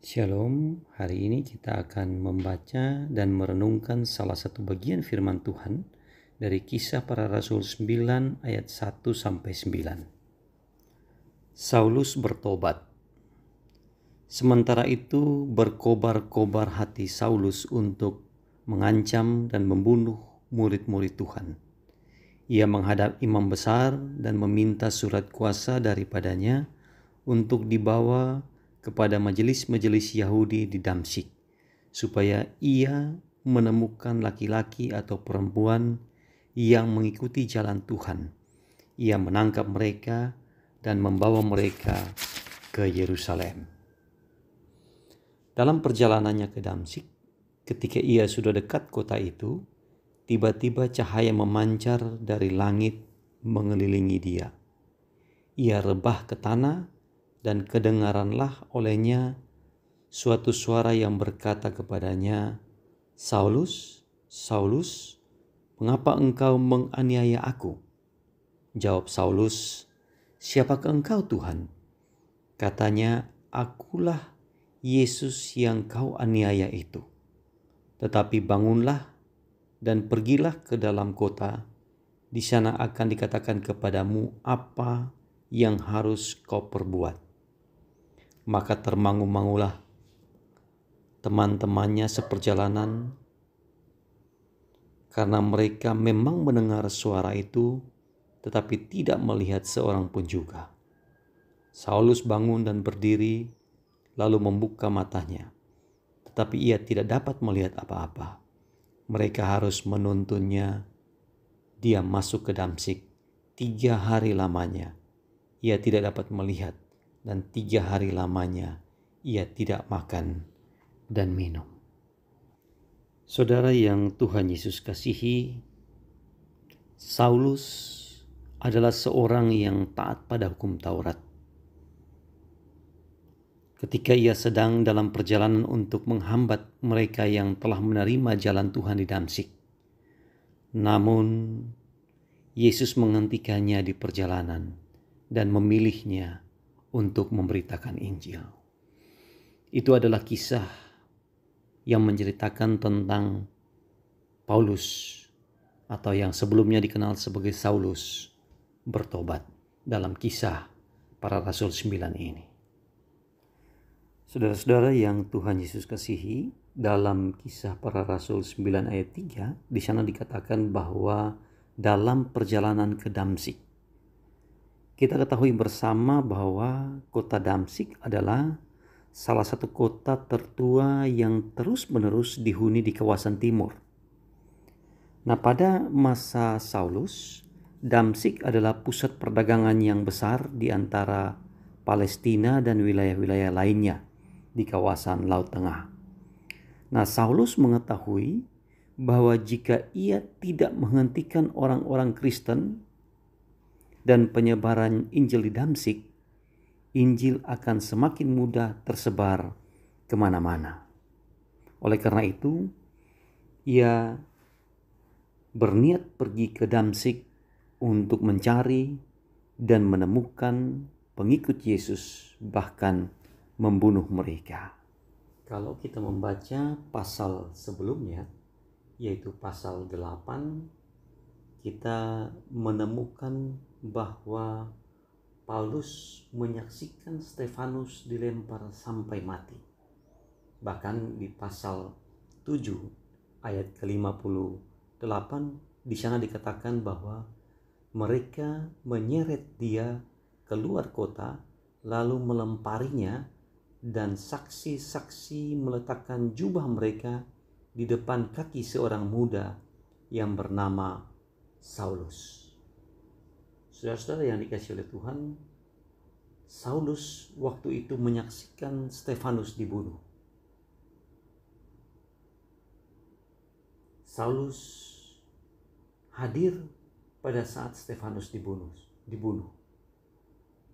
Shalom, hari ini kita akan membaca dan merenungkan salah satu bagian firman Tuhan dari Kisah Para Rasul 9 ayat 1 sampai 9. Saulus bertobat. Sementara itu berkobar-kobar hati Saulus untuk mengancam dan membunuh murid-murid Tuhan. Ia menghadap imam besar dan meminta surat kuasa daripadanya untuk dibawa kepada majelis-majelis Yahudi di Damsyik, supaya ia menemukan laki-laki atau perempuan yang mengikuti jalan Tuhan. Ia menangkap mereka dan membawa mereka ke Yerusalem. Dalam perjalanannya ke Damsyik, ketika ia sudah dekat kota itu, tiba-tiba cahaya memancar dari langit mengelilingi dia. Ia rebah ke tanah dan kedengaranlah olehnya suatu suara yang berkata kepadanya, "Saulus, Saulus, mengapa engkau menganiaya aku?" Jawab Saulus, "Siapakah engkau, Tuhan?" Katanya, "Akulah Yesus yang kau aniaya itu. Tetapi bangunlah dan pergilah ke dalam kota. Di sana akan dikatakan kepadamu apa yang harus kau perbuat." Maka termangu-mangulah teman-temannya seperjalanan, karena mereka memang mendengar suara itu, tetapi tidak melihat seorang pun juga. Saulus bangun dan berdiri, lalu membuka matanya, tetapi ia tidak dapat melihat apa-apa. Mereka harus menuntunnya. Dia masuk ke Damsyik 3 hari lamanya. Ia tidak dapat melihat, dan 3 hari lamanya ia tidak makan dan minum. Saudara yang Tuhan Yesus kasihi, Saulus adalah seorang yang taat pada hukum Taurat. Ketika ia sedang dalam perjalanan untuk menghambat mereka yang telah menerima jalan Tuhan di Damsyik, namun Yesus menghentikannya di perjalanan dan memilihnya untuk memberitakan Injil. Itu adalah kisah yang menceritakan tentang Paulus, atau yang sebelumnya dikenal sebagai Saulus, bertobat dalam Kisah Para Rasul 9 ini. Saudara-saudara yang Tuhan Yesus kasihi, dalam Kisah Para Rasul 9 ayat 3, di sana dikatakan bahwa dalam perjalanan ke Damsyik, kita ketahui bersama bahwa kota Damsyik adalah salah satu kota tertua yang terus-menerus dihuni di kawasan timur. Nah, pada masa Saulus, Damsyik adalah pusat perdagangan yang besar di antara Palestina dan wilayah-wilayah lainnya di kawasan Laut Tengah. Nah, Saulus mengetahui bahwa jika ia tidak menghentikan orang-orang Kristen dan penyebaran Injil di Damsyik, Injil akan semakin mudah tersebar kemana-mana. Oleh karena itu, ia berniat pergi ke Damsyik untuk mencari dan menemukan pengikut Yesus, bahkan membunuh mereka. Kalau kita membaca pasal sebelumnya, yaitu pasal 8, kita menemukan bahwa Paulus menyaksikan Stefanus dilempar sampai mati. Bahkan di pasal 7 ayat ke-58, di sana dikatakan bahwa mereka menyeret dia keluar kota lalu melemparinya, dan saksi-saksi meletakkan jubah mereka di depan kaki seorang muda yang bernama Saulus. Saudara-saudara yang dikasihi oleh Tuhan, Saulus waktu itu menyaksikan Stefanus dibunuh. Saulus hadir pada saat Stefanus dibunuh.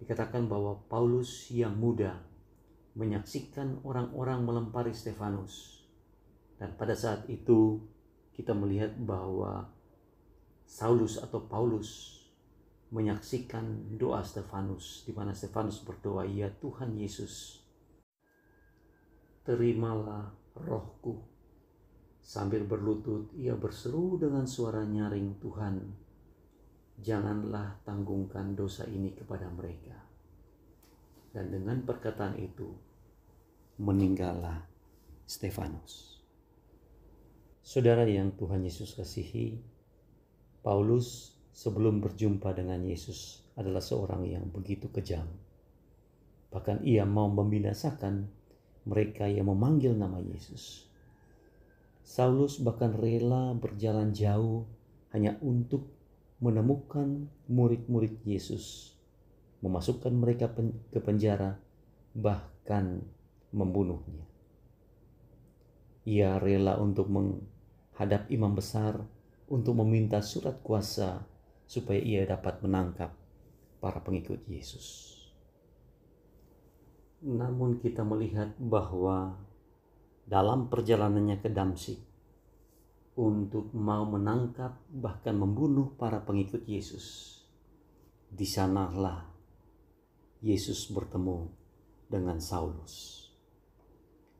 Dikatakan bahwa Paulus yang muda menyaksikan orang-orang melempari Stefanus. Dan pada saat itu kita melihat bahwa Saulus atau Paulus menyaksikan doa Stefanus, di mana Stefanus berdoa, "Ya Tuhan Yesus, terimalah rohku. Sambil berlutut ia berseru dengan suara nyaring, Tuhan, janganlah tanggungkan dosa ini kepada mereka. Dan dengan perkataan itu, meninggallah Stefanus. Saudara yang Tuhan Yesus kasihi, Paulus sebelum berjumpa dengan Yesus adalah seorang yang begitu kejam. Bahkan ia mau membinasakan mereka yang memanggil nama Yesus. Saulus bahkan rela berjalan jauh hanya untuk menemukan murid-murid Yesus, memasukkan mereka ke penjara, bahkan membunuhnya. Ia rela untuk menghadap imam besar untuk meminta surat kuasa supaya ia dapat menangkap para pengikut Yesus. Namun kita melihat bahwa dalam perjalanannya ke Damsyik untuk mau menangkap bahkan membunuh para pengikut Yesus, di sanalah Yesus bertemu dengan Saulus.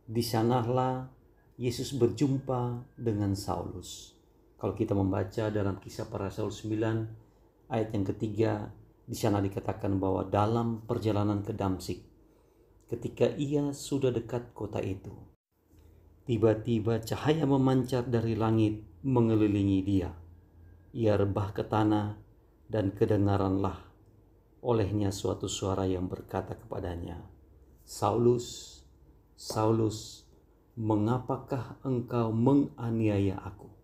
Di sanalah Yesus berjumpa dengan Saulus. Kalau kita membaca dalam Kisah Para Rasul 9 ayat yang ketiga, di sana dikatakan bahwa dalam perjalanan ke Damsyik, ketika ia sudah dekat kota itu, tiba-tiba cahaya memancar dari langit mengelilingi dia. Ia rebah ke tanah dan kedengaranlah olehnya suatu suara yang berkata kepadanya, Saulus, Saulus, mengapakah engkau menganiaya aku?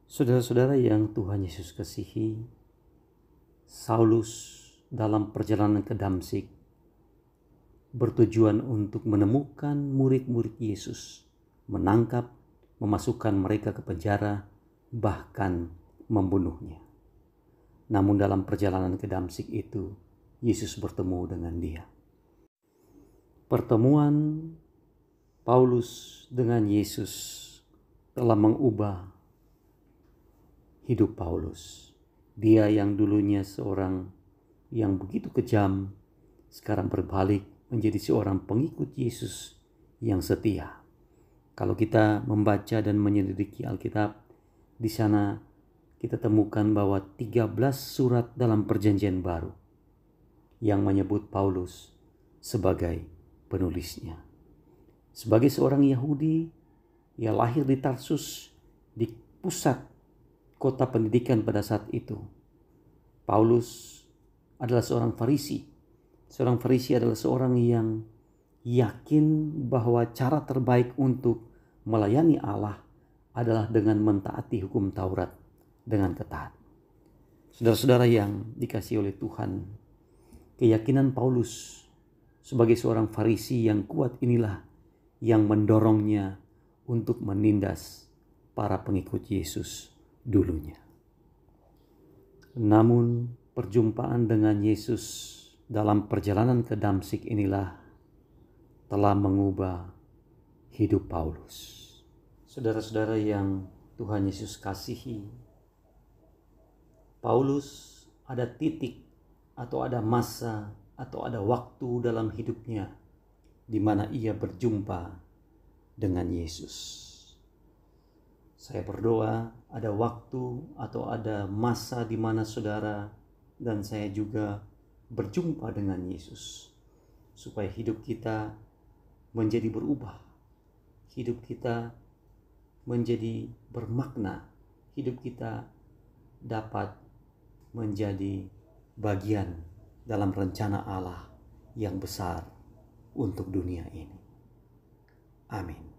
Saudara-saudara yang Tuhan Yesus kasihi, Saulus dalam perjalanan ke Damsyik bertujuan untuk menemukan murid-murid Yesus, menangkap, memasukkan mereka ke penjara, bahkan membunuhnya. Namun dalam perjalanan ke Damsyik itu, Yesus bertemu dengan dia. Pertemuan Paulus dengan Yesus telah mengubah hidup Paulus. Dia yang dulunya seorang yang begitu kejam, sekarang berbalik menjadi seorang pengikut Yesus yang setia. Kalau kita membaca dan menyelidiki Alkitab, di sana kita temukan bahwa 13 surat dalam Perjanjian Baru yang menyebut Paulus sebagai penulisnya. Sebagai seorang Yahudi, ia lahir di Tarsus, di pusat kota pendidikan pada saat itu. Paulus adalah seorang Farisi. Seorang Farisi adalah seorang yang yakin bahwa cara terbaik untuk melayani Allah adalah dengan mentaati hukum Taurat dengan ketat. Saudara-saudara yang dikasihi oleh Tuhan, keyakinan Paulus sebagai seorang Farisi yang kuat inilah yang mendorongnya untuk menindas para pengikut Yesus dulunya. Namun perjumpaan dengan Yesus dalam perjalanan ke Damsyik inilah telah mengubah hidup Paulus. Saudara-saudara yang Tuhan Yesus kasihi, Paulus ada titik atau ada masa atau ada waktu dalam hidupnya di mana ia berjumpa dengan Yesus. Saya berdoa ada waktu atau ada masa di mana saudara dan saya juga berjumpa dengan Yesus, supaya hidup kita menjadi berubah, hidup kita menjadi bermakna, hidup kita dapat menjadi bagian dalam rencana Allah yang besar untuk dunia ini. Amin.